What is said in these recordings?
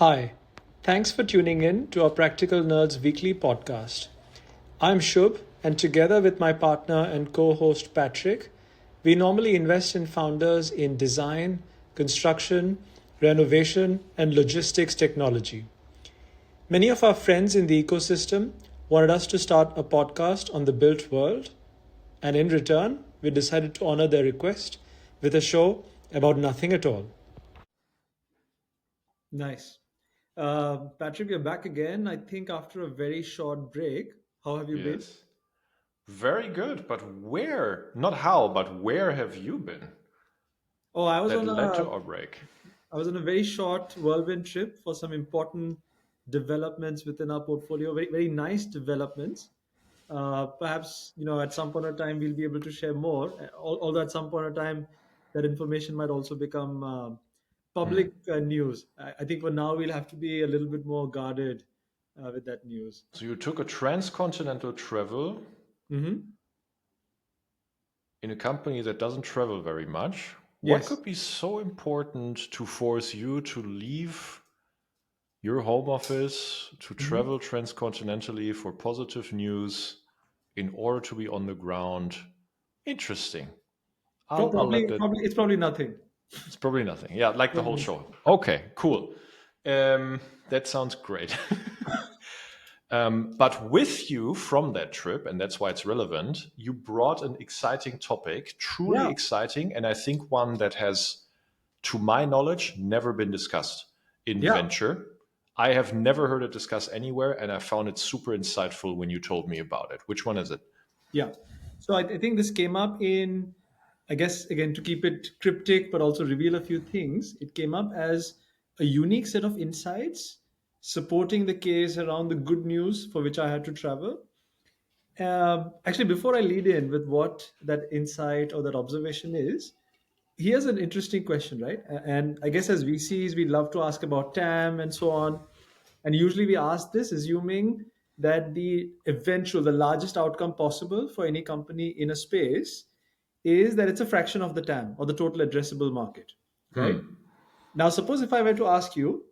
Hi, thanks for tuning in to our Practical Nerds weekly podcast. I'm Shubh, and together with my partner and co host Patrick, we normally invest in founders in design, construction, renovation, and logistics technology. Many of our friends in the ecosystem wanted us to start a podcast on the built world, and in return, we decided to honor their request with a show about nothing at all. Nice. Patrick, you're back again. I think after a very short break. How have you been? Yes. Very good. But where, not how, but where have you been Oh, I was that on led a to our break? I was on a very short whirlwind trip for some important developments within our portfolio. Very very nice developments. Perhaps at some point of time we'll be able to share more. Although at some point of time that information might also become Hmm. public news. I think for now we'll have to be a little bit more guarded with that news. So you took a transcontinental travel Hmm. in a company that doesn't travel very much. What Yes. could be so important to force you to leave your home office to Hmm. travel transcontinentally for positive news in order to be on the ground? Interesting. I'll let that. Probably it's probably nothing. It's probably nothing. Yeah, like the whole Probably show. Okay, cool. That sounds great. But with you from that trip, and that's why it's relevant, you brought an exciting topic, truly yeah. exciting, and I think one that has, to my knowledge, never been discussed in Yeah. venture. I have never heard it discussed anywhere, and I found it super insightful when you told me about it. Which one is it? Yeah. So I think this came up in, I guess, again, to keep it cryptic, but also reveal a few things. It came up as a unique set of insights supporting the case around the good news for which I had to travel. Actually, before I lead in with what that insight or that observation is, here's an interesting question, right? And I guess as VCs, we love to ask about TAM and so on. And usually we ask this assuming that the largest outcome possible for any company in a space is that it's a fraction of the TAM or the total addressable market, right? Hmm. Now, suppose if I were to ask you,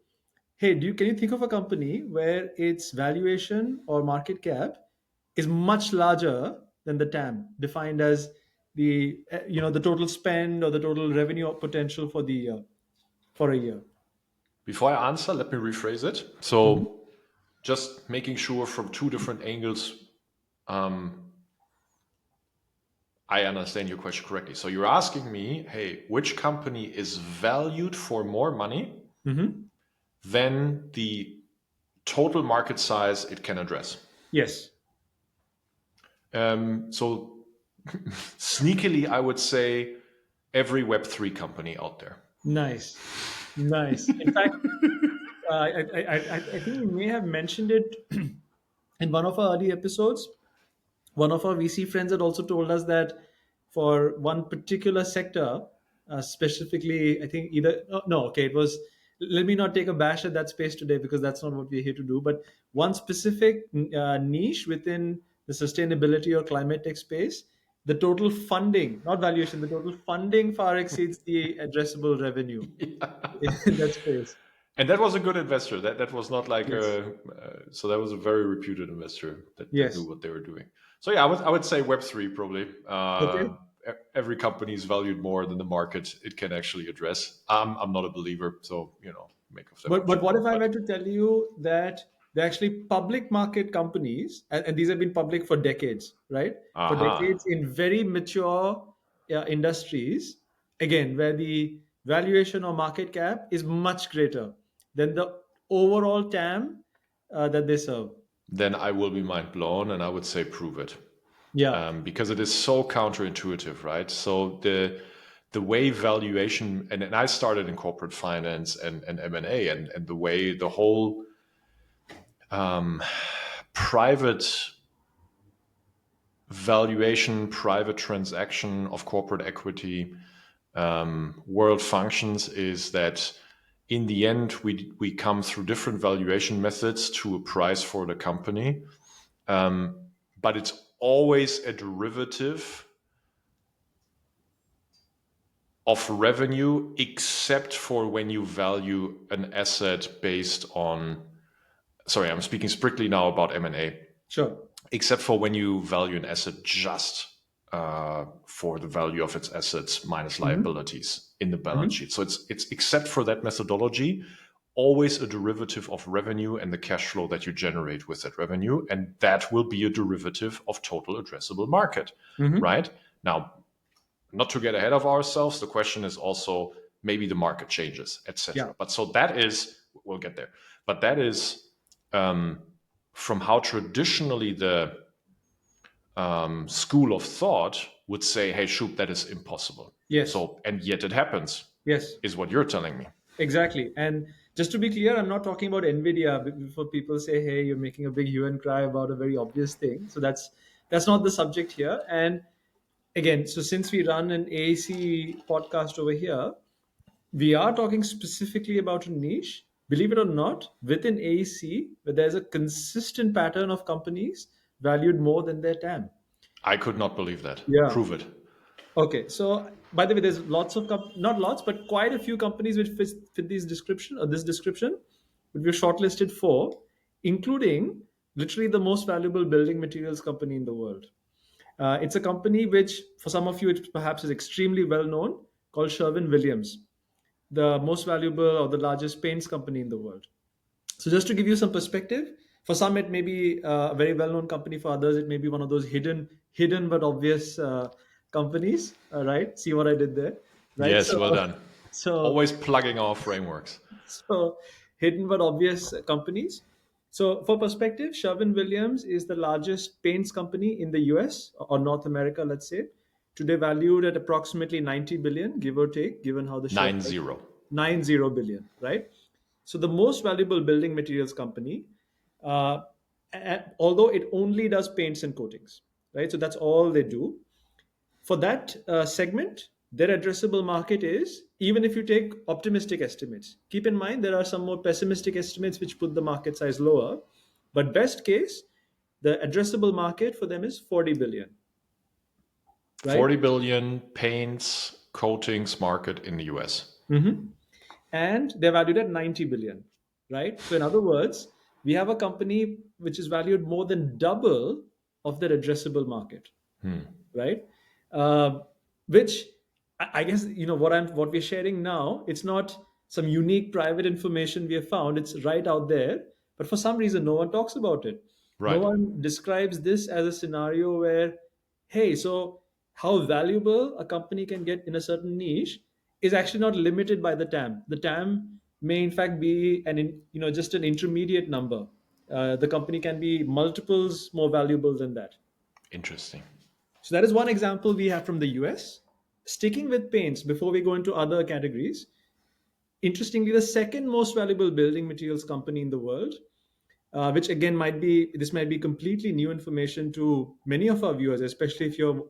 hey, can you think of a company where its valuation or market cap is much larger than the TAM, defined as the total spend or the total revenue potential for the year for a year? Before I answer, let me rephrase it. Mhm. So, just making sure from two different angles um, I understand your question correctly. So you're asking me, hey, which company is valued for more money Mhm. than the total market size it can address? Yes. So sneakily, I would say every Web3 company out there. Nice. Nice. In fact, I think we may have mentioned it in one of our early episodes. One of our VC friends had also told us that for one particular sector, specifically, I think either, no, okay, it was, let me not take a bash at that space today because that's not what we're here to do, but one specific niche within the sustainability or climate tech space, the total funding, not valuation, the total funding far exceeds the addressable revenue in that space. And that was a good investor. That was not like Yes. so that was a very reputed investor that knew Yes. what they were doing. So yeah, I would say Web3 probably. Okay. Every company is valued more than the market it can actually address. I'm not a believer, so make of that what you But what if will. I But were to tell you that they're actually public market companies, and these have been public for decades, right? For aha, decades in very mature industries, again, where the valuation or market cap is much greater than the overall TAM that they serve. then I will be mind blown, and I would say prove it. Yeah. Because it is so counterintuitive, right? So the way valuation and I started in corporate finance and M&A and the way the whole um, private valuation, private transaction of corporate equity world functions is that in the end we come through different valuation methods to a price for the company, but it's always a derivative of revenue, except for when you value an asset based on, sorry, I'm speaking strictly now about M&A, Sure. except for when you value an asset just for the value of its assets minus Hmm. liabilities in the balance Hmm. sheet. So it's except for that methodology, always a derivative of revenue and the cash flow that you generate with that revenue, and that will be a derivative of total addressable market, Hmm. right? Now, not to get ahead of ourselves, the question is also maybe the market changes, Yeah. etc. But so that is, we'll get there. But that is um, from how traditionally the school of thought would say, "Hey, shoot, that is impossible." Yes. So, and yet it happens, Yes. is what you're telling me. Exactly. And just to be clear, I'm not talking about Nvidia before people say, "Hey, you're making a big hue and cry about a very obvious thing." So that's not the subject here. And again, so since we run an AAC podcast over here, we are talking specifically about a niche. Believe it or not, within AEC, where there's a consistent pattern of companies valued more than their TAM. I could not believe that. Yeah. Prove it. Okay, so by the way, there's lots of not lots, but quite a few companies which fit this description or this description, which we're shortlisted for, including literally the most valuable building materials company in the world. It's a company which, for some of you, it perhaps is extremely well known, called Sherwin-Williams, the most valuable or the largest paints company in the world. So just to give you some perspective, for some it may be a very well-known company. For others, it may be one of those hidden but obvious companies. Right? See what I did there, right? Yes, So, well done. so, Always plugging our frameworks. so hidden but obvious companies. So for perspective, Sherwin-Williams is the largest paints company in the US or North America, let's say. Today valued at approximately 90 billion, give or take, given how the share Nine price zero. 90 billion, right? So the most valuable building materials company, uh, although it only does paints and coatings, right? So that's all they do. For that segment, their addressable market is, even if you take optimistic estimates, keep in mind there are some more pessimistic estimates which put the market size lower, but best case, the addressable market for them is 40 billion, right? 40 billion paints coatings market in the US. Mm-hmm. And they're valued at 90 billion, right? So in other words, we have a company which is valued more than double of their addressable market, right? Uh, which I guess what we're sharing now. It's not some unique private information we have found. It's right out there, but for some reason, no one talks about it. No Right. one describes this as a scenario where, hey, so how valuable a company can get in a certain niche is actually not limited by the TAM. The TAM may in fact be just an intermediate number. The company can be multiples more valuable than that. Interesting. So that is one example we have from the US. Sticking with paints before we go into other categories, interestingly, the second most valuable building materials company in the world, which again might be completely new information to many of our viewers, especially if you're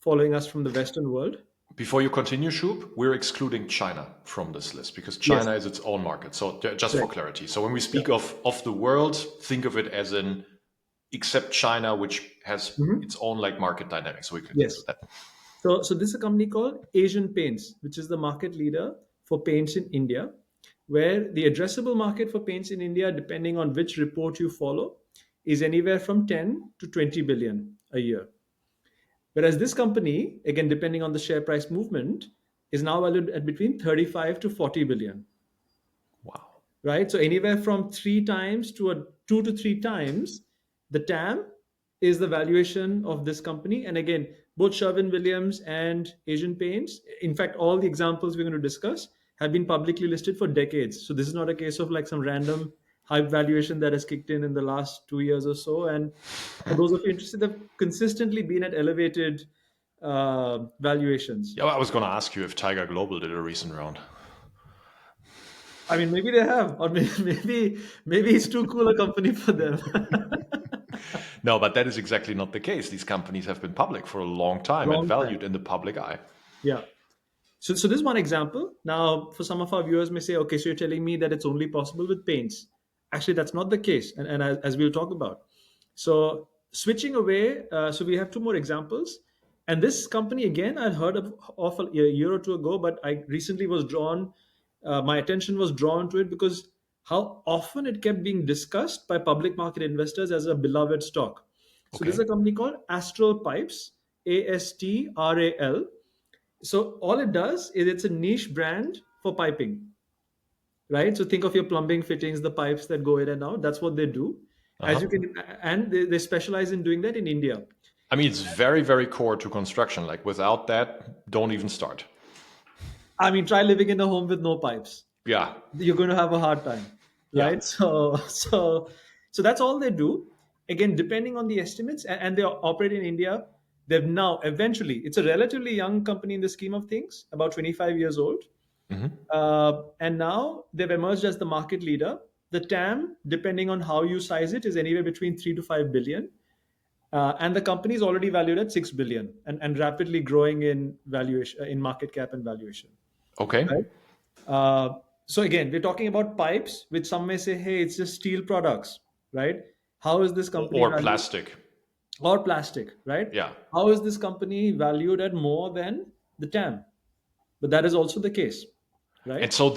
following us from the Western world. Before you continue, Shub, we're excluding China from this list because Yes, China is its own market. So just for correct. clarity. So when we Yeah. speak of the world, think of it as in except China, which has Mhm. its own like market dynamics. So we continue Yes. with that. So this is a company called Asian Paints, which is the market leader for paints in India, where the addressable market for paints in India, depending on which report you follow, is anywhere from 10 to 20 billion a year. Whereas this company, again, depending on the share price movement, is now valued at between 35 to 40 billion, Wow. right? So anywhere from three times to a two to three times the TAM is the valuation of this company. And again, both Sherwin Williams and Asian Paints, in fact, all the examples we're going to discuss have been publicly listed for decades. So this is not a case of like some random hype valuation that has kicked in the last 2 years or so. And for those of you interested, they've consistently been at elevated valuations. Yeah, well, I was going to ask you if Tiger Global did a recent round. I mean, maybe they have, or maybe it's too cool a company for them. No, but that is exactly not the case. These companies have been public for a long time and Long time. valued in the public eye. Yeah. So this is one example. Now, for some of our viewers may say, okay, so you're telling me that it's only possible with paints. Actually, that's not the case, and as we'll talk about. So switching away, so we have two more examples. And this company, again, I'd heard of a year or two ago, but I recently was drawn, my attention was drawn to it because how often it kept being discussed by public market investors as a beloved stock. So this is Okay. a company called Astral Pipes, Astral. So all it does is it's a niche brand for piping, right? So think of your plumbing fittings, the pipes that go in and out. That's what they do. As you Uh-huh. can, and they specialize in doing that in India. I mean, it's very, very core to construction. Like without that, don't even start. I mean, try living in a home with no pipes. Yeah. You're going to have a hard time, Yeah. right? So that's all they do. Again, depending on the estimates, and they operate in India. They've now eventually, it's a relatively young company in the scheme of things, about 25 years old. Hmm. And now they've emerged as the market leader. The TAM, depending on how you size it, is anywhere between 3 to 5 billion. And the company is already valued at 6 billion and rapidly growing in valuation, in market cap and valuation. Okay. Right. So again, we're talking about pipes, which some may say, hey, it's just steel products, right? How is this company Or valued? plastic. Or plastic, right? Yeah. How is this company valued at more than the TAM? But that is also the case, And right? so,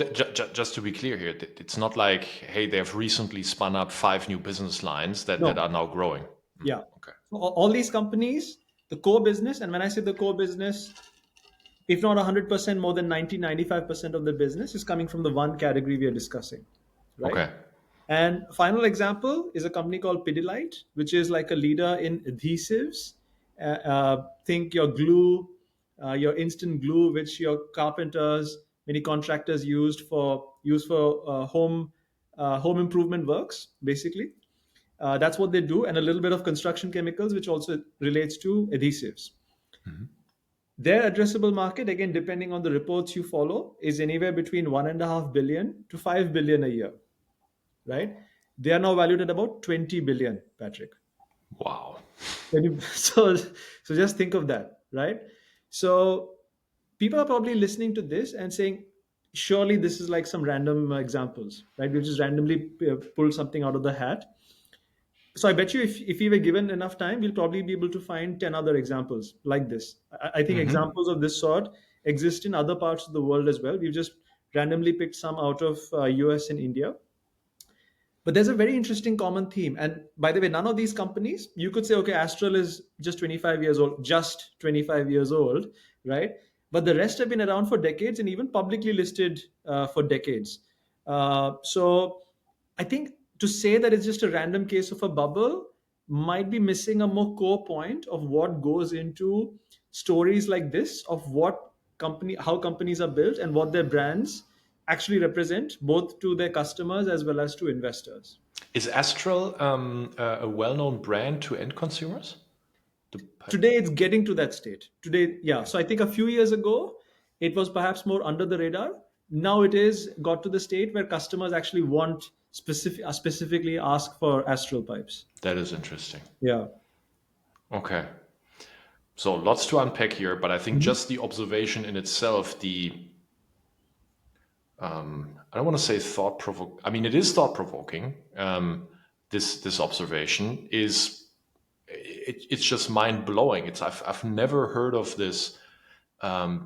just to be clear here, it's not like, hey, they've recently spun up five new business lines that No, are now growing. Mm, yeah. okay. So all these companies, the core business, and when I say the core business, if not 100%, more than 90-95% of the business is coming from the one category we are discussing, right? Okay. And final example is a company called Pidilite, which is like a leader in adhesives. Think your glue, your instant glue, which your carpenters, many contractors use for home improvement works, basically. That's what they do, and a little bit of construction chemicals, which also relates to adhesives. Mhm. Their addressable market, again, depending on the reports you follow, is anywhere between 1.5 billion to 5 billion a year, right? They are now valued at about 20 billion, Patrick. Wow. So just think of that, right? So people are probably listening to this and saying, surely this is like some random examples, right? We just randomly pulled something out of the hat. So I bet you if we were given enough time, we'll probably be able to find 10 other examples like this. I think Hmm. examples of this sort exist in other parts of the world as well. We've just randomly picked some out of US and India. But there's a very interesting common theme. And by the way, none of these companies, you could say, okay, Astral is just 25 years old, just 25 years old, right? But the rest have been around for decades and even publicly listed for decades. So I think to say that it's just a random case of a bubble might be missing a more core point of what goes into stories like this, of how companies are built and what their brands actually represent both to their customers as well as to investors. Is Astral a well-known brand to end consumers? The pipe. Today it's getting to that state. Today, yeah. So I think a few years ago it was perhaps more under the radar. Now it is got to the state where customers actually want specifically ask for Astral pipes. That is interesting. Yeah. Okay. So lots to unpack here, but I think Mhm. just the observation in itself, I don't want to say thought provoking. I mean, it is thought provoking. This observation is it's just mind blowing. I've never heard of this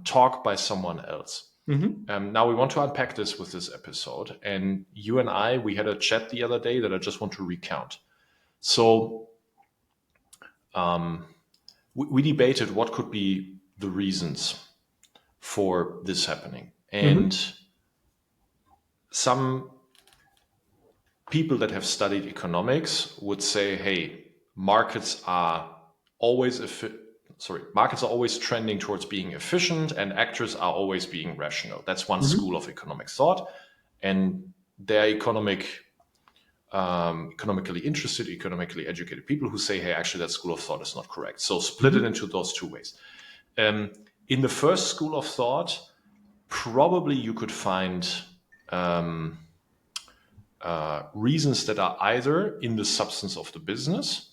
talk by someone else. Mhm. Now we want to unpack this with this episode, and you and we had a chat the other day that I just want to recount. So we debated what could be the reasons for this happening, Mhm. and some people that have studied economics would say, hey, always markets are always trending towards being efficient and actors are always being rational. That's one Mhm. school of economic thought. And they're economically interested, economically educated people who say, hey, actually, that school of thought is not correct. So split it Mhm. into those two ways. Um, in the first school of thought, probably you could find reasons that are either in the substance of the business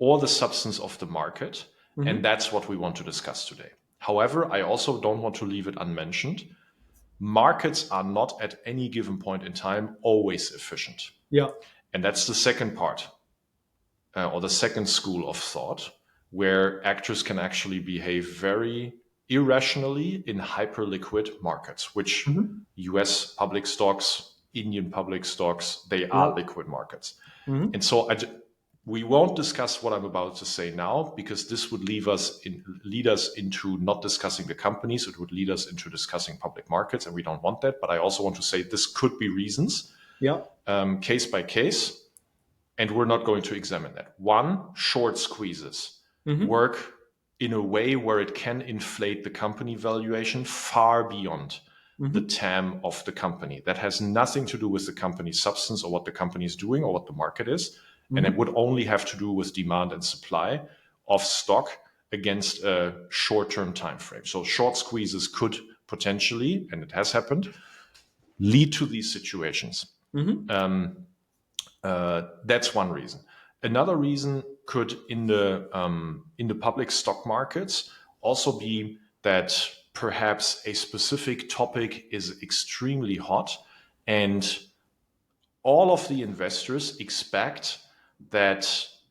or the substance of the market. And Mhm. that's what we want to discuss today. However, I also don't want to leave it unmentioned. Markets are not at any given point in time always efficient. Yeah. And that's the second part or the second school of thought. where actors can actually behave very irrationally in hyperliquid markets, which Mm-hmm. US public stocks, Indian public stocks, they Yeah. are liquid markets. Mm-hmm. And so we won't discuss what I'm about to say now, because this would lead us into not discussing the companies. It would lead us into discussing public markets, and we don't want that. But I also want to say this could be reasons, Yeah. case by case, and we're not going to examine that. One, short squeezes Mm-hmm. work in a way where it can inflate the company valuation far beyond the Mm-hmm. TAM of the company. That has nothing to do with the company's substance or what the company is doing or what the market is. And it Mm-hmm. would only have to do with demand and supply of stock against a short-term time frame. So short squeezes could potentially, and it has happened, lead to these situations. Mm-hmm. That's one reason. Another reason could, in the public stock markets, also be that perhaps a specific topic is extremely hot, and all of the investors expect that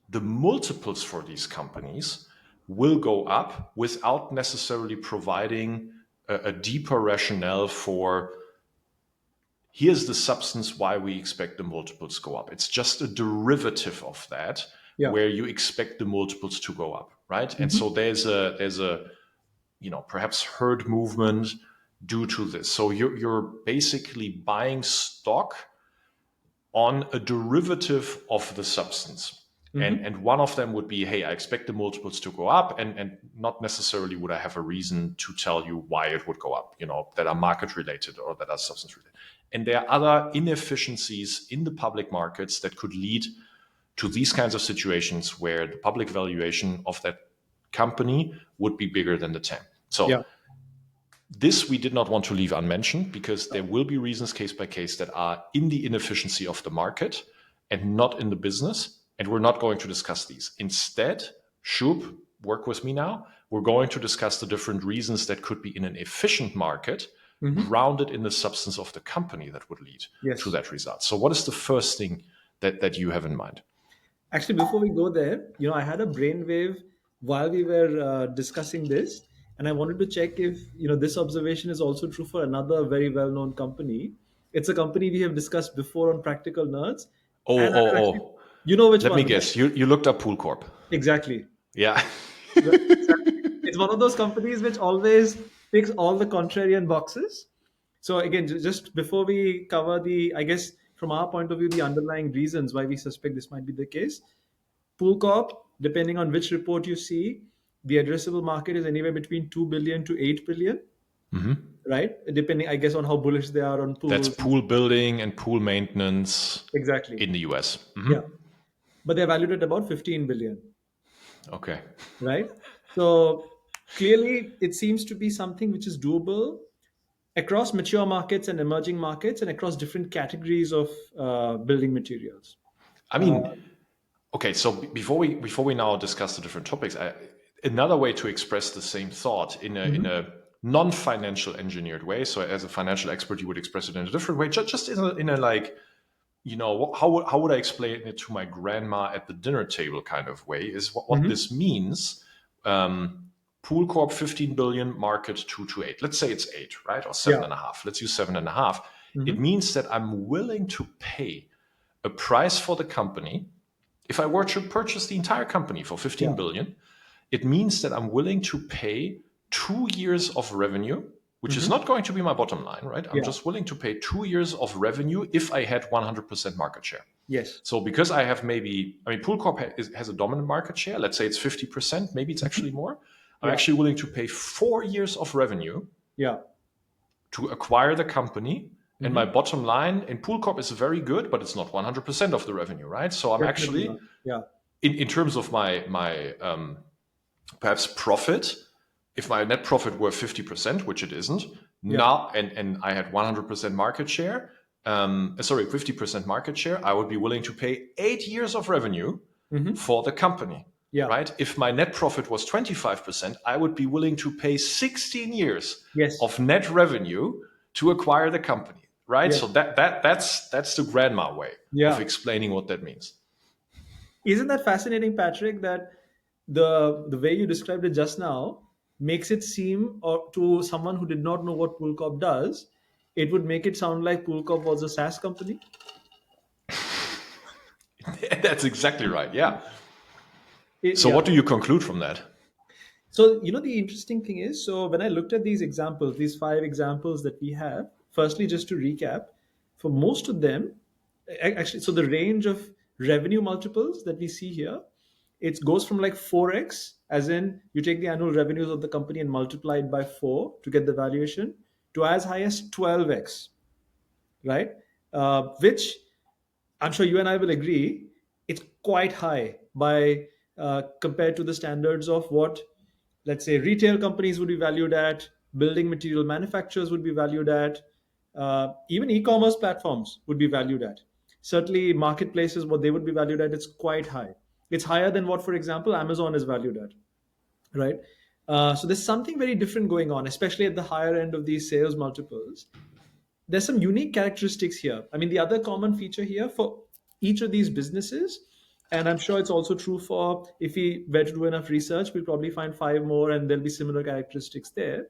the multiples for these companies will go up without necessarily providing a deeper rationale for here's the substance why we expect the multiples go up. It's just a derivative of that Yeah. where you expect the multiples to go up, right? And so Mm-hmm. there's a perhaps herd movement due to this. So you're basically buying stock on a derivative of the substance. And, Mm-hmm. and one of them would be, hey, I expect the multiples to go up, and not necessarily would I have a reason to tell you why it would go up, that are market related or that are substance related. And there are other inefficiencies in the public markets that could lead to these kinds of situations where the public valuation of that company would be bigger than the TAM. Yeah. So this we did not want to leave unmentioned, because there will be reasons case by case that are in the inefficiency of the market and not in the business. And we're not going to discuss these. Instead, Shub, work with me now. We're going to discuss the different reasons that could be in an efficient market, Mm-hmm. grounded in the substance of the company, that would lead to Yes. that result. So, what is the first thing that you have in mind? Actually, before we go there, I had a brainwave while we were discussing this, and I wanted to check if this observation is also true for another very well-known company. It's a company we have discussed before on Practical Nerds, Oh, and oh, I actually, oh. you know which Let one, me right? guess. You looked up Pool Corp. Exactly. Yeah. Exactly. It's one of those companies which always ticks all the contrarian boxes. So again, just before we cover I guess from our point of view, the underlying reasons why we suspect this might be the case. Pool Corp, depending on which report you see, the addressable market is anywhere between 2 billion to 8 billion, right? Depending, I guess, on how bullish they are on That's pools. pool building and pool maintenance Exactly. in the US. Yeah. But they're valued at about 15 billion, Okay. right? So clearly, it seems to be something which is doable across mature markets and emerging markets and across different categories of building materials. I Uh, mean, okay. So before we now discuss the different topics, another way to express the same thought in a mhm. non-financial engineered way. So as a financial expert, you would express it in a different way, just in a like, how would I explain it to my grandma at the dinner table kind of way, is what Mhm. this means. Pool Corp 15 billion, market 2 to 8. Let's say it's 8, right? Or seven Yeah. and a half. Let's use 7.5. It Mhm. means that I'm willing to pay a price for the company. If I were to purchase the entire company for 15 Yeah. billion, it means that I'm willing to pay 2 years of revenue, which is Mhm. not going to be my bottom line, right? I'm Yeah. just willing to pay 2 years of revenue if I had 100% market share. Yes. So because I have Pool Corp has a dominant market share. Let's say it's 50%, maybe it's actually Mhm. more. I'm Yeah. actually willing to pay 4 years of revenue Yeah. to acquire the company. And my Mhm. bottom line in Pool Corp is very good, but it's not 100% of the revenue, right? So I'm Definitely actually, not. Yeah. in terms of my perhaps profit, if my net profit were 50%, which it isn't Yeah. now, and I had 100% market share, 50% market share, I would be willing to pay 8 years of revenue Mhm. for the company, Yeah. right? If my net profit was 25%, I would be willing to pay 16 years Yes. of net revenue to acquire the company, right? Yes. So that's the grandma way of Yeah. explaining what that means. Isn't that fascinating, Patrick? That the way you described it just now makes it seem, or to someone who did not know what Poolcorp does, it would make it sound like Poolcorp was a SaaS company. That's exactly right. Yeah. So, Yeah. what do you conclude from that? So, the interesting thing is, so when I looked at these examples, these five examples that we have, firstly, just to recap, for most of them, actually, so the range of revenue multiples that we see here, it goes from like 4x, as in you take the annual revenues of the company and multiply it by 4 to get the valuation, to as high as 12x, right? Which I'm sure you and I will agree, it's quite high by compared to the standards of what, let's say, retail companies would be valued at, building material manufacturers would be valued at, even e-commerce platforms would be valued at. Certainly, marketplaces, what they would be valued at, it's quite high. It's higher than what, for example, Amazon is valued at, right? So there's something very different going on, especially at the higher end of these sales multiples. There's some unique characteristics here. I mean, the other common feature here for each of these businesses, and I'm sure it's also true for, if we were to do enough research, we'll probably find five more and there'll be similar characteristics there.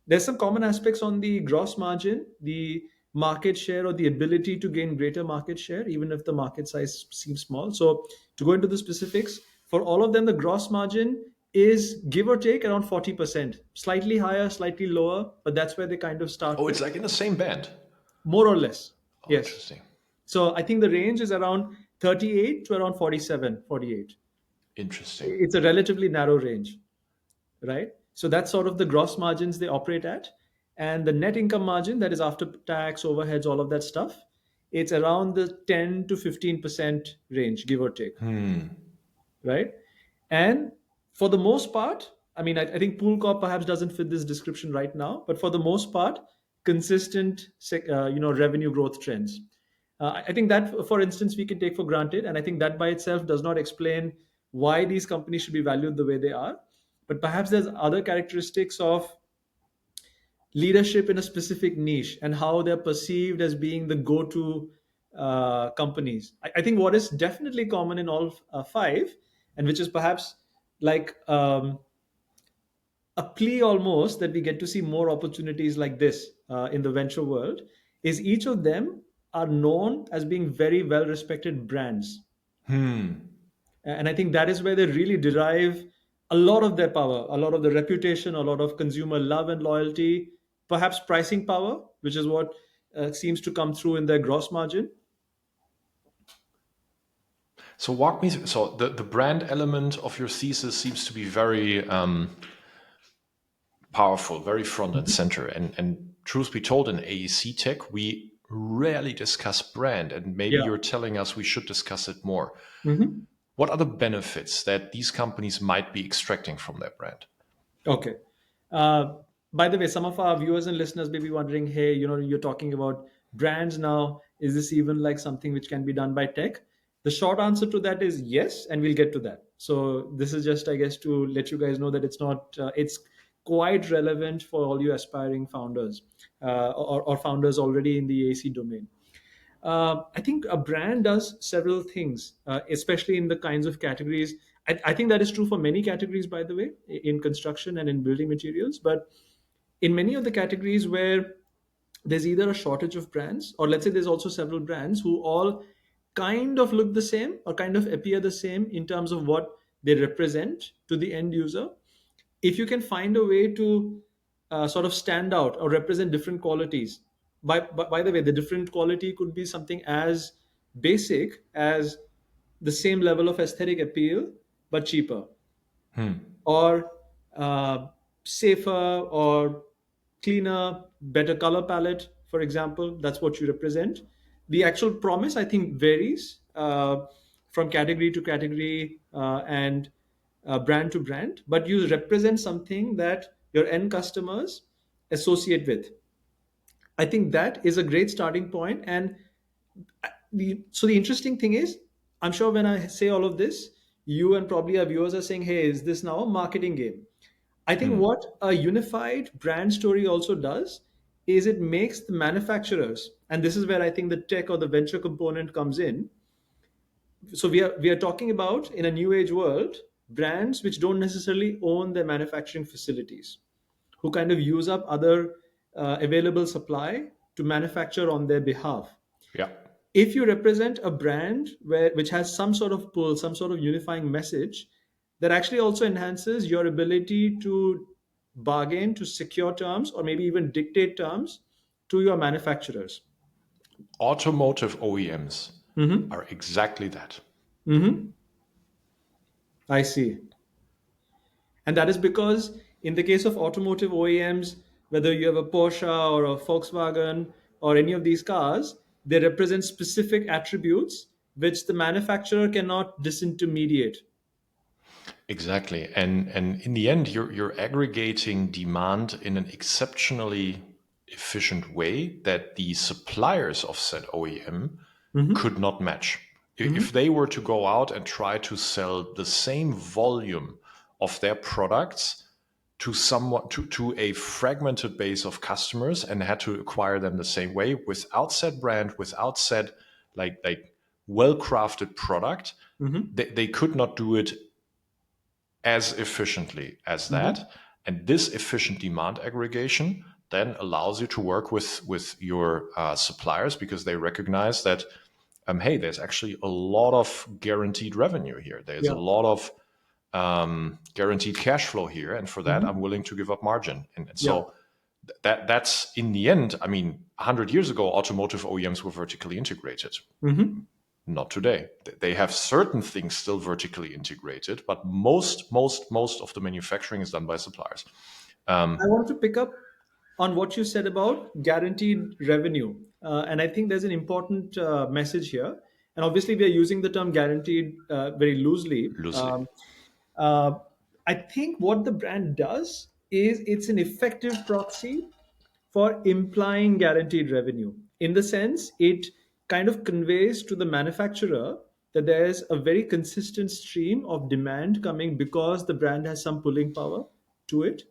There's some common aspects on the gross margin, the market share, or the ability to gain greater market share, even if the market size seems small. So, to go into the specifics, for all of them, the gross margin is give or take around 40%, slightly higher, slightly lower, but that's where they kind of start Oh, with, it's like in the same band. more or less. Oh, Yes. interesting. So I think the range is around 38 to around 47, 48. Interesting. It's a relatively narrow range, right? So that's sort of the gross margins they operate at. And the net income margin, that is after tax, overheads, all of that stuff, it's around the 10 to 15% range, give or take, right? And for the most part, I mean, I think Pool Corp perhaps doesn't fit this description right now, but for the most part, consistent, revenue growth trends. I think that, for instance, we can take for granted, and I think that by itself does not explain why these companies should be valued the way they are. But perhaps there's other characteristics of leadership in a specific niche and how they're perceived as being the go-to companies. I think what is definitely common in all five, and which is perhaps like a plea almost that we get to see more opportunities like this in the venture world, is each of them are known as being very well respected brands. And I think that is where they really derive a lot of their power, a lot of the reputation, a lot of consumer love and loyalty, perhaps pricing power, which is what seems to come through in their gross margin. So walk me through. So the brand element of your thesis seems to be very powerful, very front and Mhm. center. And truth be told, in AEC tech, we rarely discuss brand, and maybe Yeah. you're telling us we should discuss it more. Mhm. What are the benefits that these companies might be extracting from their brand? Okay. Uh, by the way, some of our viewers and listeners may be wondering, hey, you're talking about brands now. Is this even like something which can be done by tech? The short answer to that is yes, and we'll get to that. So this is just, I guess, to let you guys know that it's not, it's quite relevant for all you aspiring founders or founders already in the AC domain. I think a brand does several things, especially in the kinds of categories. I think that is true for many categories, by the way, in construction and in building materials. But in many of the categories where there's either a shortage of brands, or let's say there's also several brands who all kind of look the same or kind of appear the same in terms of what they represent to the end user, if you can find a way to sort of stand out or represent different qualities, by the way, the different quality could be something as basic as the same level of aesthetic appeal but cheaper, or uh, safer or cleaner, better color palette, for example. That's what you represent. The actual promise, I think, varies from category to category and brand to brand, but you represent something that your end customers associate with. I think that is a great starting point. And the interesting thing is, I'm sure when I say all of this, you and probably our viewers are saying, hey, is this now a marketing game? I think what a unified brand story also does is it makes the manufacturers, and this is where I think the tech or the venture component comes in. So we are talking about, in a new age world, brands which don't necessarily own their manufacturing facilities, who kind of use up other available supply to manufacture on their behalf. Yeah. If you represent a brand which has some sort of pull, some sort of unifying message, that actually also enhances your ability to bargain, to secure terms, or maybe even dictate terms to your manufacturers. Automotive OEMs Mm-hmm. are exactly that. Mm-hmm. I see. And that is because, in the case of automotive OEMs, whether you have a Porsche or a Volkswagen or any of these cars, they represent specific attributes which the manufacturer cannot disintermediate. Exactly. And in the end, you're aggregating demand in an exceptionally efficient way that the suppliers of said OEM Mm-hmm. could not match. Mm-hmm. If they were to go out and try to sell the same volume of their products to someone to a fragmented base of customers and had to acquire them the same way without said brand, without said like well crafted product, Mm-hmm. they could not do it as efficiently as Mm-hmm. that. And this efficient demand aggregation then allows you to work with your suppliers because they recognize that, hey, there's actually a lot of guaranteed revenue here. There's a Yeah. lot of guaranteed cash flow here. And for that, Mm-hmm. I'm willing to give up margin. And Yeah. so that's in the end, I mean, 100 years ago, automotive OEMs were vertically integrated. Mm-hmm. Not today. They have certain things still vertically integrated, but most of the manufacturing is done by suppliers. I want to pick up on what you said about guaranteed revenue. And I think there's an important message here. And obviously, we are using the term guaranteed very loosely. Loosely. Uh, I think what the brand does is it's an effective proxy for implying guaranteed revenue. In the sense, it kind of conveys to the manufacturer that there's a very consistent stream of demand coming because the brand has some pulling power to it,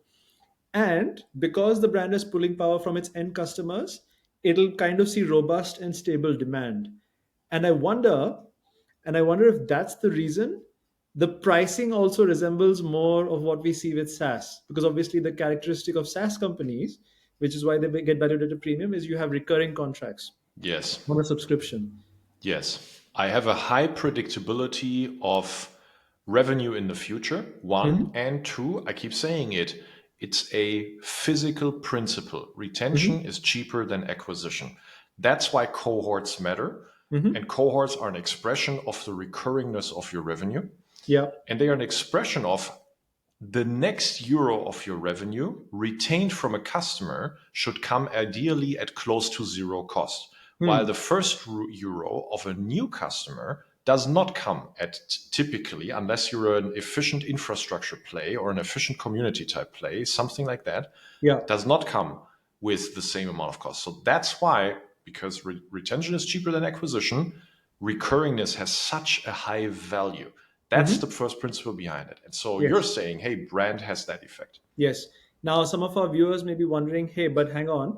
and because the brand is pulling power from its end customers, it'll kind of see robust and stable demand. And I wonder if that's the reason the pricing also resembles more of what we see with SaaS. Because obviously, the characteristic of SaaS companies, which is why they get valued at a premium, is you have recurring contracts Yes. on a subscription. Yes. I have a high predictability of revenue in the future. One. Hmm. And two, I keep saying it, it's a physical principle. Hmm. Retention is cheaper than acquisition. That's why cohorts matter. And Hmm. cohorts are an expression of the recurringness of your revenue. Yeah. And they are an expression of the next euro of your revenue retained from a customer should come ideally at close to zero cost, while Hmm. the first euro of a new customer does not come at typically, unless you're an efficient infrastructure play or an efficient community type play, something like that, Yeah. does not come with the same amount of cost. So that's why, because retention is cheaper than acquisition, recurringness has such a high value. That's the Hmm. first principle behind it. And so you're Yes. saying, hey, brand has that effect. Yes. Now, some of our viewers may be wondering, hey, but hang on.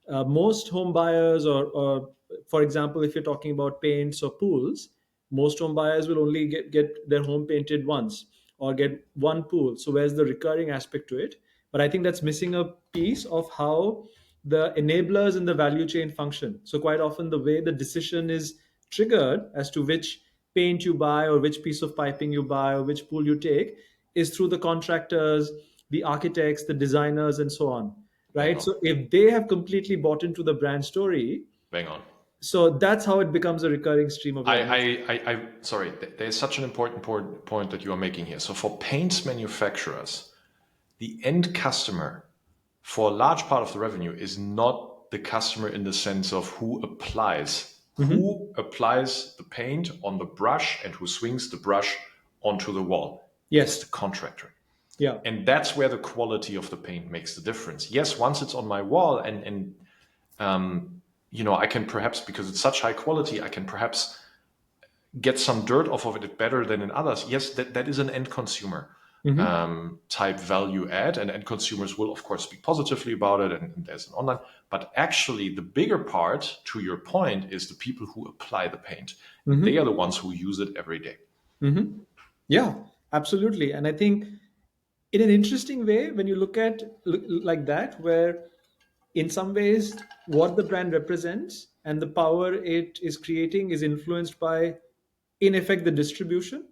Most home buyers, or for example, if you're talking about paints or pools, most home buyers will only get their home painted once or get one pool. So, where's the recurring aspect to it? But I think that's missing a piece of how the enablers in the value chain function. So, quite often, the way the decision is triggered as to which paint you buy or which piece of piping you buy or which pool you take is through the contractors, the architects, the designers, and so on. Bang Right. on. So if they have completely bought into the brand story, Bang on. so that's how it becomes a recurring stream of revenue. Sorry, there's such an important point that you are making here. So for paints manufacturers, the end customer for a large part of the revenue is not the customer in the sense of Hmm. who applies the paint on the brush and who swings the brush onto the wall. It's Yes. the contractor. Yeah. And that's where the quality of the paint makes the difference. Yes, once it's on my wall and I can perhaps, because it's such high quality, I can perhaps get some dirt off of it better than in others. Yes, that is an end consumer Hmm. type value add, and end consumers will of course speak positively about it, and there's an online. But actually, the bigger part, to your point, is the people who apply the paint, and they Hmm. are the ones who use it every day. Hmm. Yeah. Absolutely. And I think in an interesting way, when you look like that, where in some ways what the brand represents and the power it is creating is influenced by, in effect, the distribution.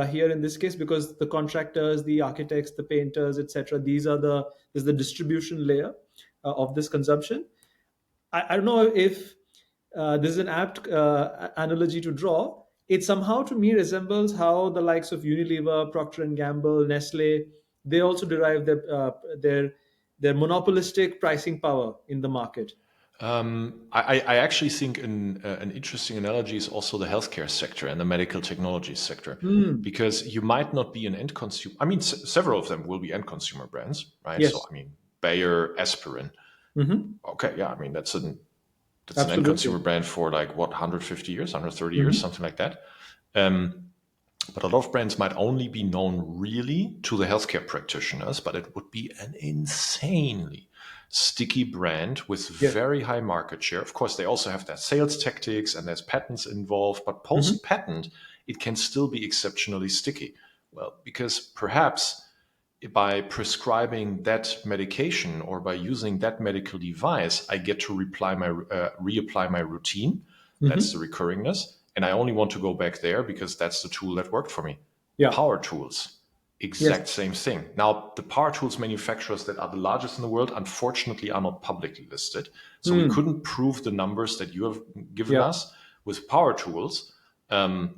Here in this case, because the contractors, the architects, the painters, etc., there's the distribution layer of this consumption. I don't know if this is an apt analogy to draw. It somehow, to me, resembles how the likes of Unilever, Procter and Gamble, Nestle, they also derive their monopolistic pricing power in the market. I actually think an interesting analogy is also the healthcare sector and the medical technology sector, Hmm. because you might not be an end consumer. I mean, several of them will be end consumer brands, right? So, Yes. I mean, Bayer, aspirin. Hmm. Okay, yeah, I mean, that's an end consumer Absolutely. brand for like what, 150 years, 130 years, Hmm. something like that. Um, but a lot of brands might only be known really to the healthcare practitioners, but it would be an insanely sticky brand with Yes. very high market share. Of course, they also have their sales tactics and there's patents involved, but Hmm. post patent, it can still be exceptionally sticky. Well, because perhaps by prescribing that medication or by using that medical device, I get to reapply my routine. That's the Hmm. recurringness. And I only want to go back there because that's the tool that worked for me. Yeah. Power tools, Yes. exact same thing. Now, the power tools manufacturers that are the largest in the world, unfortunately, are not publicly listed. So we Hmm. couldn't prove the numbers that you have given Yeah. us with power tools.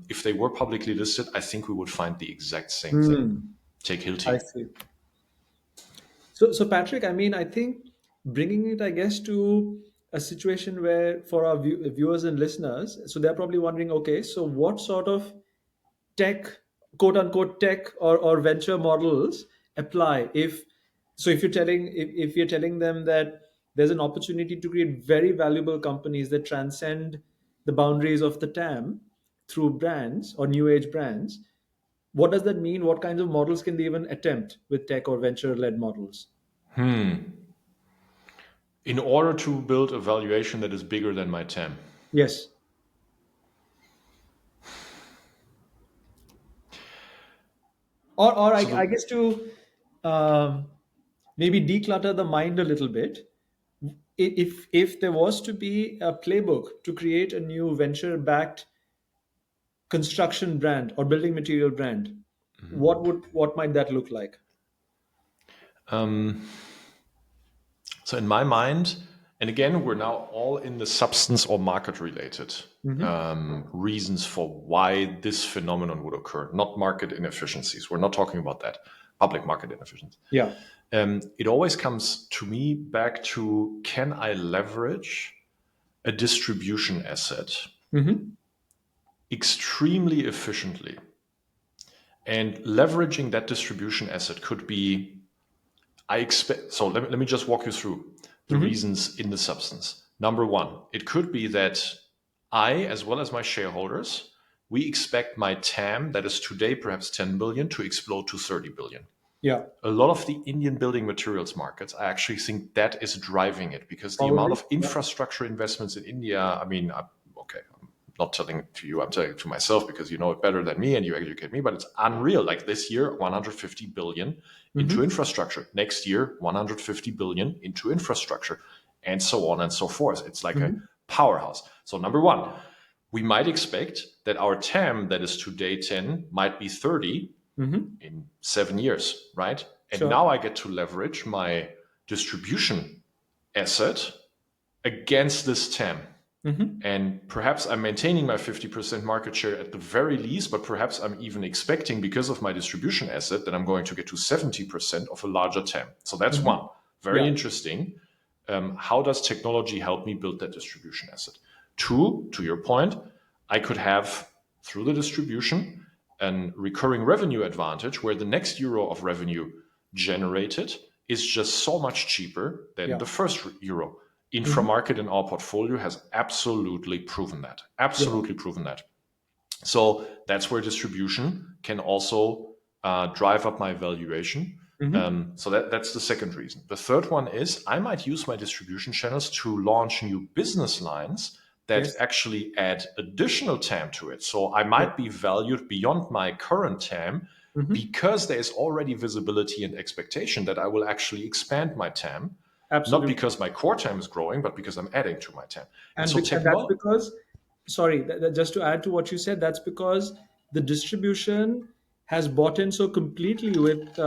If they were publicly listed, I think we would find the exact same thing. Hmm. Take I Hilti. see. So Patrick, I mean, I think bringing it, I guess, to a situation where for our viewers and listeners, so they're probably wondering, okay, so what sort of tech, quote unquote tech or venture models apply if you're if you're telling them that there's an opportunity to create very valuable companies that transcend the boundaries of the TAM through brands or new age brands, what does that mean? What kinds of models can they even attempt with tech or venture led models? In order to build a valuation that is bigger than my TAM. Yes. Or So I the guess to maybe declutter the mind a little bit. If there was to be a playbook to create a new venture backed construction brand or building material brand, what might that look like? um, so in my mind, and again, we're now all in the substance or market related Hmm. reasons for why this phenomenon would occur, not market inefficiencies. We're not talking about that. Public market inefficiencies. Yeah. It always comes to me back to, can I leverage a distribution asset Hmm. extremely efficiently? And leveraging that distribution asset could be, I expect, so let me just walk you through the Hmm. reasons in the substance. Number one, it could be that I, as well as my shareholders, we expect my TAM, that is today perhaps 10 billion, to explode to 30 billion. Yeah. A lot of the Indian building materials markets, I actually think that is driving it, because the amount Probably. of Yeah. infrastructure investments in India, I mean, okay, I'm not telling to you, I'm telling to myself because you know it better than me and you educate me, but it's unreal. Like this year, 150 billion into Hmm. infrastructure. Next year, 150 billion into infrastructure, and so on and so forth. It's like a Hmm. powerhouse. So, number one, we might expect that our TAM that is today 10 might be 30 Hmm. in 7 years, right? And Sure. now I get to leverage my distribution asset against this TAM. Hmm. And perhaps I'm maintaining my 50% market share at the very least, but perhaps I'm even expecting, because of my distribution asset, that I'm going to get to 70% of a larger TAM. So that's Hmm. one. Very Yeah. interesting. How does technology help me build that distribution asset? Two, to your point, I could have, through the distribution, a recurring revenue advantage where the next euro of revenue generated is just so much cheaper than Yeah. the first euro. Hmm. Inframarket in our portfolio has absolutely proven that. Yeah. Absolutely proven that. So that's where distribution can also drive up my valuation. Hmm. So that's the second reason. The third one is I might use my distribution channels to launch new business lines that Yes. actually add additional TAM to it. So I Yeah. might be valued beyond my current TAM because there is already visibility and expectation that I will actually expand my TAM, not Absolutely. because my core TAM is growing, but because I'm adding to my TAM. And And, so and that's technology, because, sorry, just to add to what you said, that's because the distribution has bought in so completely with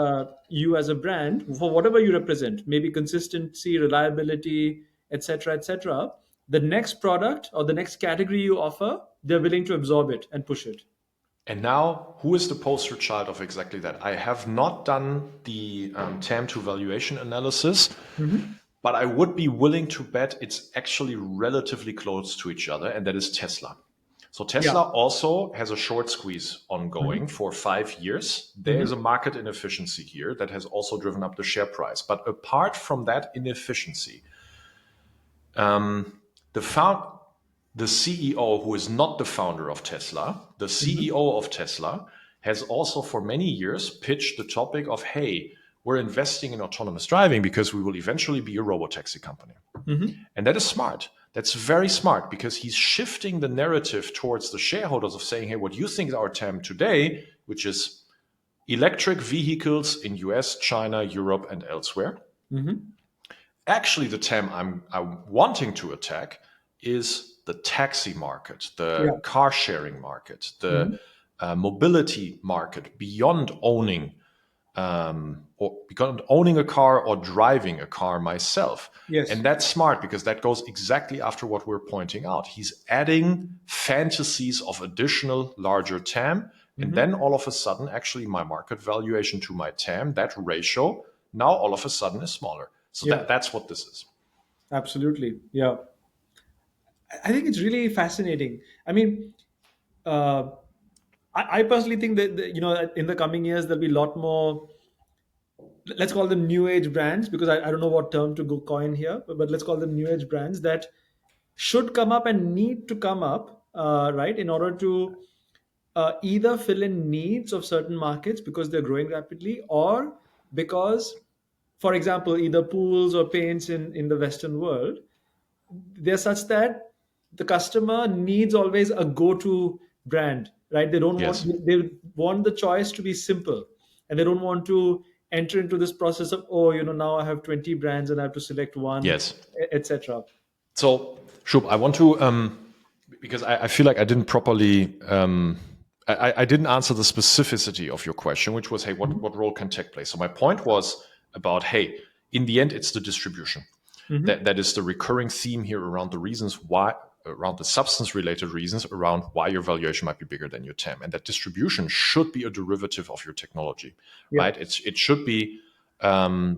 you as a brand for whatever you represent, maybe consistency, reliability, etc., etc. The next product or the next category you offer, they're willing to absorb it and push it. and now who is the poster child of exactly that? I have not done the TAM to valuation analysis, Hmm. but I would be willing to bet it's actually relatively close to each other, and that is Tesla. So Yeah. Tesla also has a short squeeze ongoing Hmm. for 5 years. There is Hmm. a market inefficiency here that has also driven up the share price. But apart from that inefficiency, the found the CEO, who is not the founder of Tesla, the Hmm. CEO of Tesla, has also for many years pitched the topic of, hey, we're investing in autonomous driving because we will eventually be a robotaxi company. Hmm. And that is smart. That's very smart because he's shifting the narrative towards the shareholders of saying, hey, what you think is our TAM today, which is electric vehicles in US, China, Europe, and elsewhere. Hmm. Actually, the TAM I'm wanting to attack is the taxi market, Yeah. the car sharing market, the Hmm. mobility market beyond owning or beyond owning a car or driving a car myself. Yes. And that's smart because that goes exactly after what we're pointing out. He's adding fantasies of additional larger TAM. And Hmm. then all of a sudden, actually, my market valuation to my TAM, that ratio, now all of a sudden is smaller. So Yeah. that's what this is. Absolutely. Yeah. I think it's really fascinating. I mean, uh, I personally think that, in the coming years there'll be a lot more. Let's call them new age brands, because I don't know what term to go coin here, but let's call them new age brands that should come up and need to come up, right, in order to either fill in needs of certain markets because they're growing rapidly, or because, for example, either pools or paints in the Western world, they're such that the customer needs always a go-to brand, right? They don't want, Yes. they want the choice to be simple, and they don't want to enter into this process of, oh, now I have 20 brands and I have to select one, Yes. etc. So, Shub, I want to, because I feel like I didn't properly, I didn't answer the specificity of your question, which was, hey, what role can tech play? So my point was about, hey, in the end, it's the distribution. Hmm. That is the recurring theme here around the reasons why, around the substance related reasons around why your valuation might be bigger than your TAM. And that distribution should be a derivative of your technology, Yeah. right? It should be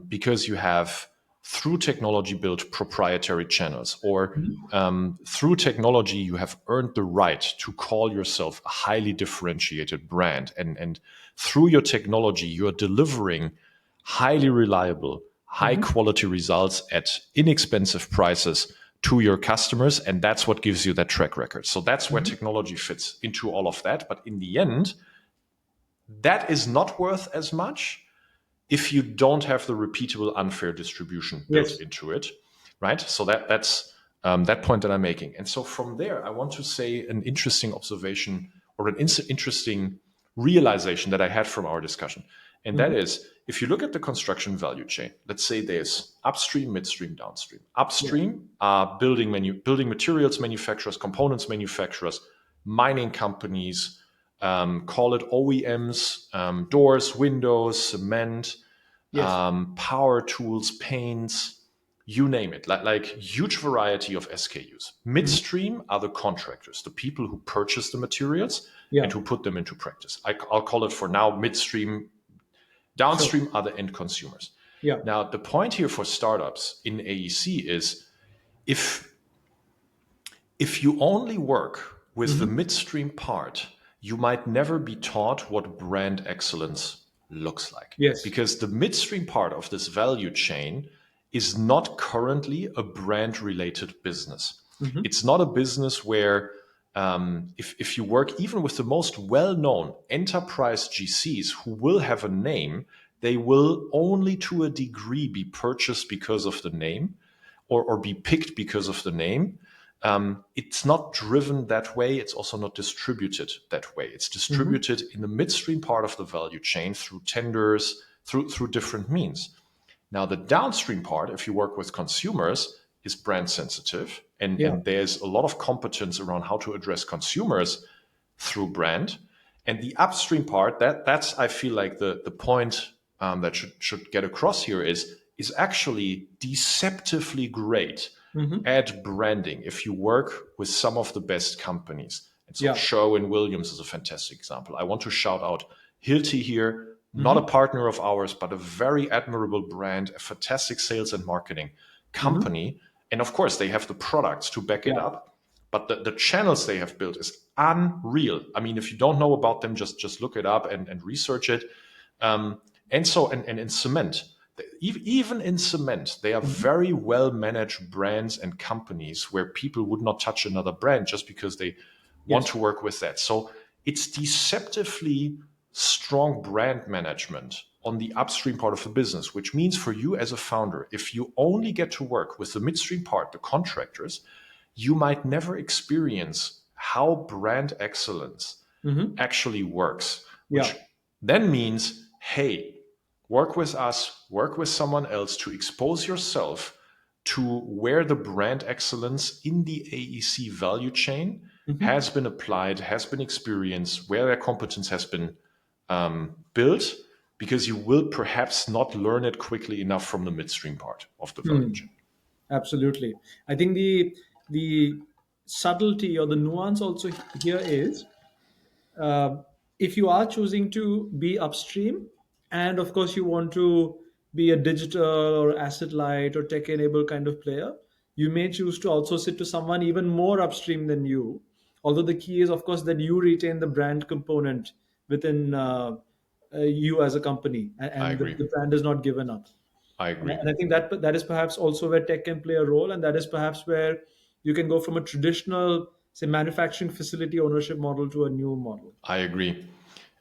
because you have through technology built proprietary channels, or Mhm. through technology you have earned the right to call yourself a highly differentiated brand, and through your technology you're delivering highly reliable, high Mhm. quality results at inexpensive prices to your customers, and that's what gives you that track record. So that's where Mhm. technology fits into all of that. But in the end, that is not worth as much if you don't have the repeatable unfair distribution built Yes. into it, right? So that's that point that I'm making. And so from there, I want to say an interesting observation or an interesting realization that I had from our discussion. And that Mhm. is, if you look at the construction value chain, let's say there's upstream, midstream, downstream. Yeah. Upstream are building materials manufacturers, components manufacturers, mining companies, call it OEMs, doors, windows, cement, Yes. power tools, paints, you name it, like huge variety of SKUs. Mhm. Midstream are the contractors, the people who purchase the materials Yeah. and who put them into practice. I'll call it for now midstream. Sure. Downstream are the end consumers. Yeah. Now, the point here for startups in AEC is if if you only work with the Mhm. midstream part, you might never be taught what brand excellence looks like. Yes. Because the midstream part of this value chain is not currently a brand related business. Mhm. It's not a business where, if you work even with the most well known enterprise GCs who will have a name, they will only to a degree be purchased because of the name, or be picked because of the name, it's not driven that way. It's also not distributed that way. It's Mm-hmm. distributed in the midstream part of the value chain through tenders, through different means. Now, the downstream part, if you work with consumers, is brand sensitive. Yeah. And there's a lot of competence around how to address consumers through brand. And the upstream part, that's I feel like the point that should get across here is actually deceptively great Mm-hmm. at branding if you work with some of the best companies. And so Yeah. Sherwin-Williams is a fantastic example. I want to shout out Hilti here, not a Mm-hmm. partner of ours, but a very admirable brand, a fantastic sales and marketing Mm-hmm. company. And of course, they have the products to back it Yeah. up. But the channels they have built is unreal. I mean, if you don't know about them, just look it up and research it. And in cement, even in cement, they are Mm-hmm. very well managed brands and companies where people would not touch another brand just because they want Yes. to work with that. So it's deceptively strong brand management on the upstream part of the business, which means for you as a founder, if you only get to work with the midstream part, the contractors, you might never experience how brand excellence Mm-hmm. actually works, Yeah. which then means, hey, work with us, work with someone else to expose yourself to where the brand excellence in the AEC value chain Mm-hmm. has been applied, has been experienced, where their competence has been built, because you will perhaps not learn it quickly enough from the midstream part of the value Hmm. chain. Absolutely. I think the subtlety or the nuance also here is, uh, if you are choosing to be upstream, and of course you want to be a digital or asset light or tech enabled kind of player, you may choose to also sit to someone even more upstream than you. Although the key is, of course, that you retain the brand component within you as a company, I and agree. the brand is not given up. I And agree. I think that is perhaps also where tech can play a role, and that is perhaps where you can go from a traditional, say, manufacturing facility ownership model to a new model. I agree.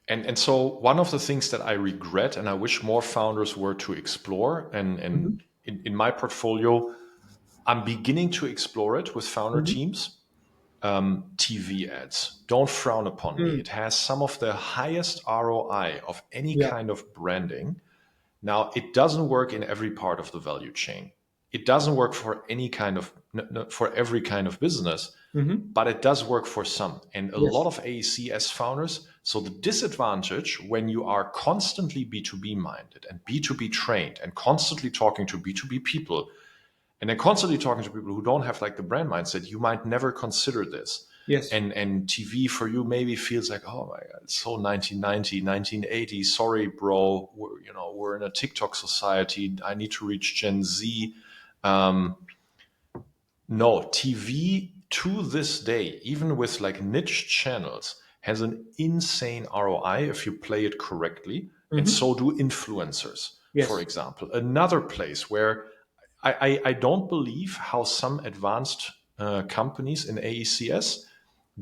And so one of the things that I regret and I wish more founders were to explore, Hmm. and in my portfolio, I'm beginning to explore it with founder Hmm. teams. TV ads. Don't frown upon me. Mm. It has some of the highest ROI of any Yeah. kind of branding. Now, it doesn't work in every part of the value chain. It doesn't work for any kind of for every kind of business, Hmm. but it does work for some. And a lot Yes. of AECS founders. So the disadvantage when you are constantly B2B minded and B2B trained and constantly talking to B2B people and then constantly talking to people who don't have like the brand mindset, you might never consider this. Yes. And TV for you maybe feels like, oh my God, it's so 1990, 1980. Sorry, bro. We're in a TikTok society. I need to reach Gen Z. Um, no, TV to this day, even with like niche channels, has an insane ROI if you play it correctly. And Hmm. so do influencers, for Yes. example. Another place where I don't believe how some advanced companies in AECS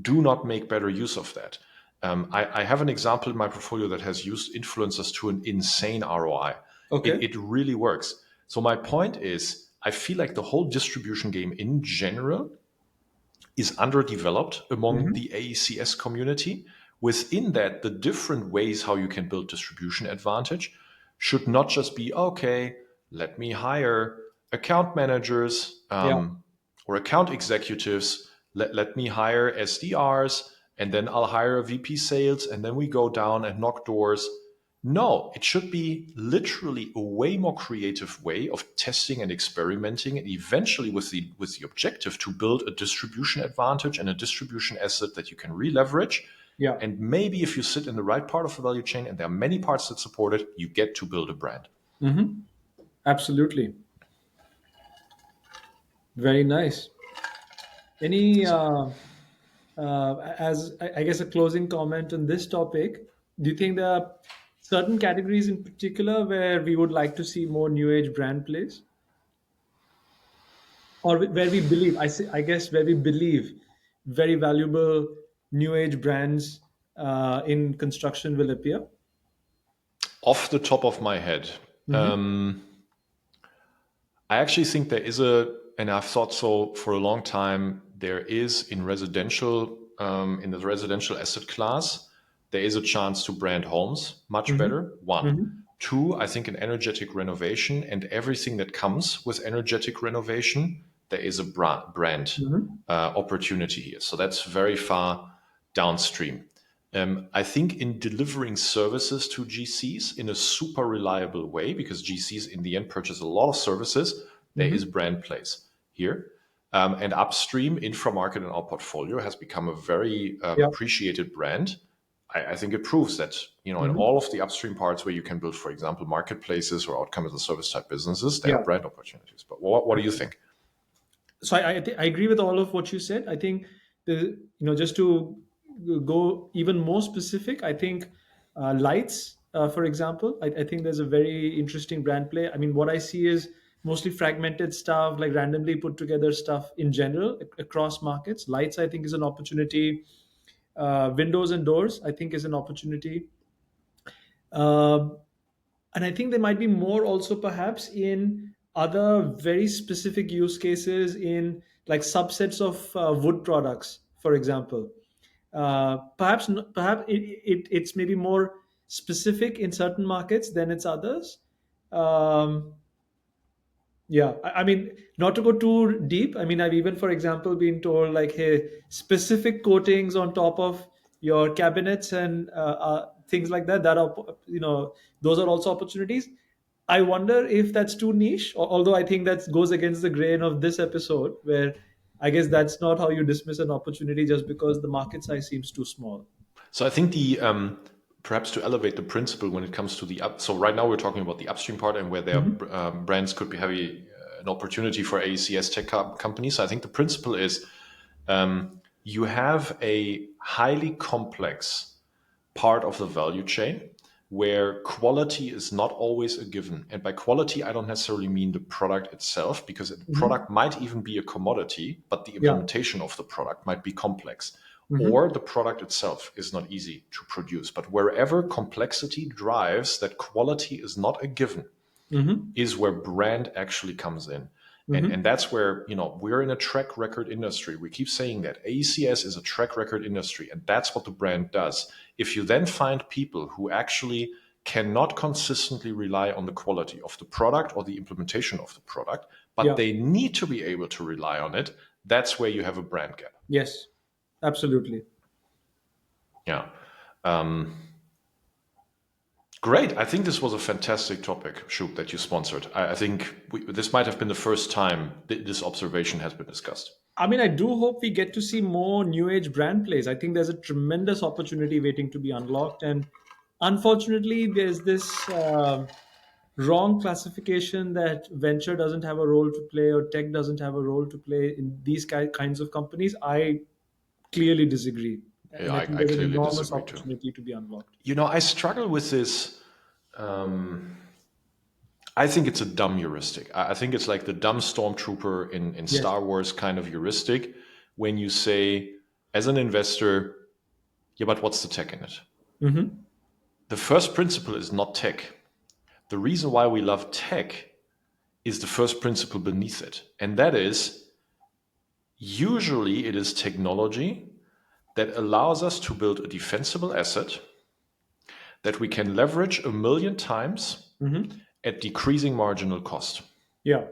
do not make better use of that. I have an example in my portfolio that has used influencers to an insane ROI. Okay. It really works. So my point is, I feel like the whole distribution game in general is underdeveloped among Hmm. the AECS community. Within that, the different ways how you can build distribution advantage should not just be, okay, let me hire account managers Yeah. or account executives, let me hire SDRs, and then I'll hire a VP sales, and then we go down and knock doors. No, it should be literally a way more creative way of testing and experimenting, and eventually with the objective to build a distribution advantage and a distribution asset that you can re-leverage. Yeah. And maybe if you sit in the right part of the value chain and there are many parts that support it, you get to build a brand. Hmm. Absolutely. Very nice. Any as I guess a closing comment on this topic, do you think there are certain categories in particular where we would like to see more new age brand plays, or where we believe, I guess where we believe very valuable new age brands in construction will appear? Off the top of my head, Hmm. I actually think there is and I've thought so for a long time, there is in the residential asset class, there is a chance to brand homes much Mm-hmm. better. One. Mm-hmm. Two, I think in energetic renovation and everything that comes with energetic renovation, there is a brand Mm-hmm. opportunity here. So that's very far downstream. I think in delivering services to GCs in a super reliable way, because GCs in the end purchase a lot of services, there is Mm-hmm. brand place here. And upstream, inframarket in our portfolio has become a very Yeah. appreciated brand. I think it proves that, in Mm-hmm. all of the upstream parts where you can build, for example, marketplaces or outcome as a service type businesses, there are Yeah. brand opportunities. But what do you think? So I agree with all of what you said. I think just to go even more specific, I think lights, for example, I think there's a very interesting brand play. I mean, what I see is mostly fragmented stuff, like randomly put together stuff in general across markets. Lights, I think, is an opportunity. Windows and doors, I think, is an opportunity. Um and I think there might be more also perhaps in other very specific use cases in like subsets of wood products, for example. Perhaps it's maybe more specific in certain markets than it's others. Um, yeah, I mean, not to go too deep. I mean, I've even, for example, been told like, hey, specific coatings on top of your cabinets and things like that. That are, those are also opportunities. I wonder if that's too niche. Although I think that goes against the grain of this episode, where I guess that's not how you dismiss an opportunity just because the market size seems too small. So I think the perhaps to elevate the principle when it comes to the up. So right now we're talking about the upstream part and where their Hmm. brands could be having an opportunity for AECS tech companies. So I think the principle is you have a highly complex part of the value chain where quality is not always a given. And by quality, I don't necessarily mean the product itself, because the Hmm. product might even be a commodity, but the Yeah. implementation of the product might be complex. Hmm. Or the product itself is not easy to produce. But wherever complexity drives that quality is not a given, Hmm. is where brand actually comes in. And Hmm. that's where, we're in a track record industry. We keep saying that AECS is a track record industry, and that's what the brand does. If you then find people who actually cannot consistently rely on the quality of the product or the implementation of the product, but Yeah. they need to be able to rely on it, that's where you have a brand gap. Yes. Absolutely. Yeah. Great. I think this was a fantastic topic, Shub, that you sponsored. I think this might have been the first time this observation has been discussed. I mean, I do hope we get to see more new age brand plays. I think there's a tremendous opportunity waiting to be unlocked. And unfortunately, there's this wrong classification that venture doesn't have a role to play or tech doesn't have a role to play in these kinds of companies. I clearly disagree. Yeah, And I think I there's an clearly enormous disagree too. opportunity to be unlocked. I struggle with this. I think it's a dumb heuristic. I think it's like the dumb stormtrooper in Yes. Star Wars kind of heuristic when you say, as an investor, yeah, but what's the tech in it? Hmm. The first principle is not tech. The reason why we love tech is the first principle beneath it. And that is, usually it is technology that allows us to build a defensible asset that we can leverage a million times Hmm. at decreasing marginal cost. Yeah.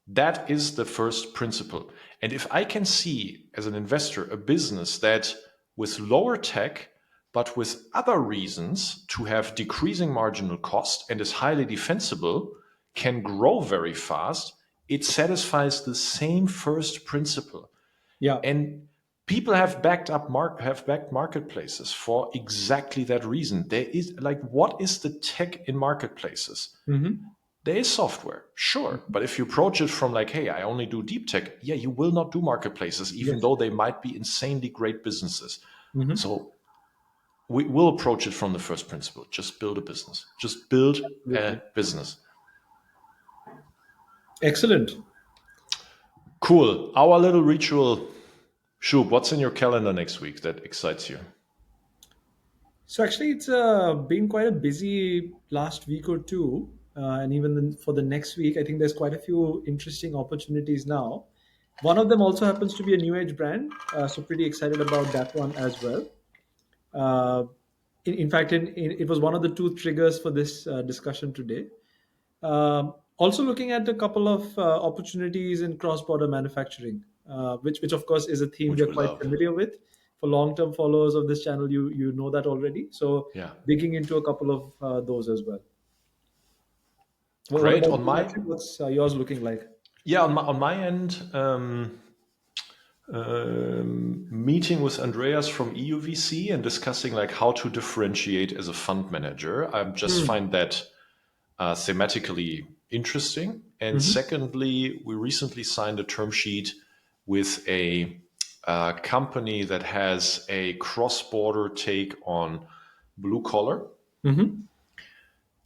That is the first principle. And if I can see as an investor a business that with lower tech, but with other reasons to have decreasing marginal cost and is highly defensible, can grow very fast, it satisfies the same first principle. Yeah. And people have backed marketplaces for exactly that reason. There is like, what is the tech in marketplaces? Hmm. There is software, sure, but if you approach it from like, hey, I only do deep tech, yeah, you will not do marketplaces, even Yes. though they might be insanely great businesses. Hmm. So we will approach it from the first principle: just build a business, just build a Absolutely. business. Excellent. Cool. Our little ritual. Shub, what's in your calendar next week that excites you? So actually, it's been quite a busy last week or two, and even for the next week, I think there's quite a few interesting opportunities now. One of them also happens to be a new age brand, so pretty excited about that one as well. Uh, in fact, it was one of the two triggers for this discussion today. Also looking at a couple of opportunities in cross-border manufacturing, which of course is a theme we which are we quite love. familiar with. For long-term followers of this channel, you know that already. So Yeah. digging into a couple of those as well. What Great. about On you, my Patrick? What's yours looking like? yeah, on my end, meeting with Andreas from EUVC and discussing like how to differentiate as a fund manager. I just Hmm. find that thematically interesting. And Mm-hmm. secondly, we recently signed a term sheet with a company that has a cross-border take on blue collar. Mm-hmm.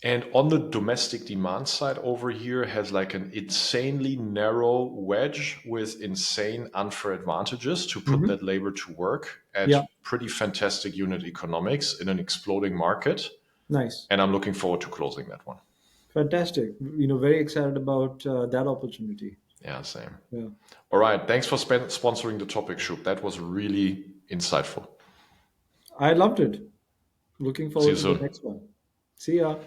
And on the domestic demand side over here has like an insanely narrow wedge with insane unfair advantages to put Mm-hmm. that labor to work at Yeah, pretty fantastic unit economics in an exploding market. nice. And I'm looking forward to closing that one. Fantastic. Very excited about that opportunity. Yeah, same. Yeah. All right. Thanks for sponsoring the topic, Shub. That was really insightful. I loved it. Looking See you forward to the soon. next one. See ya.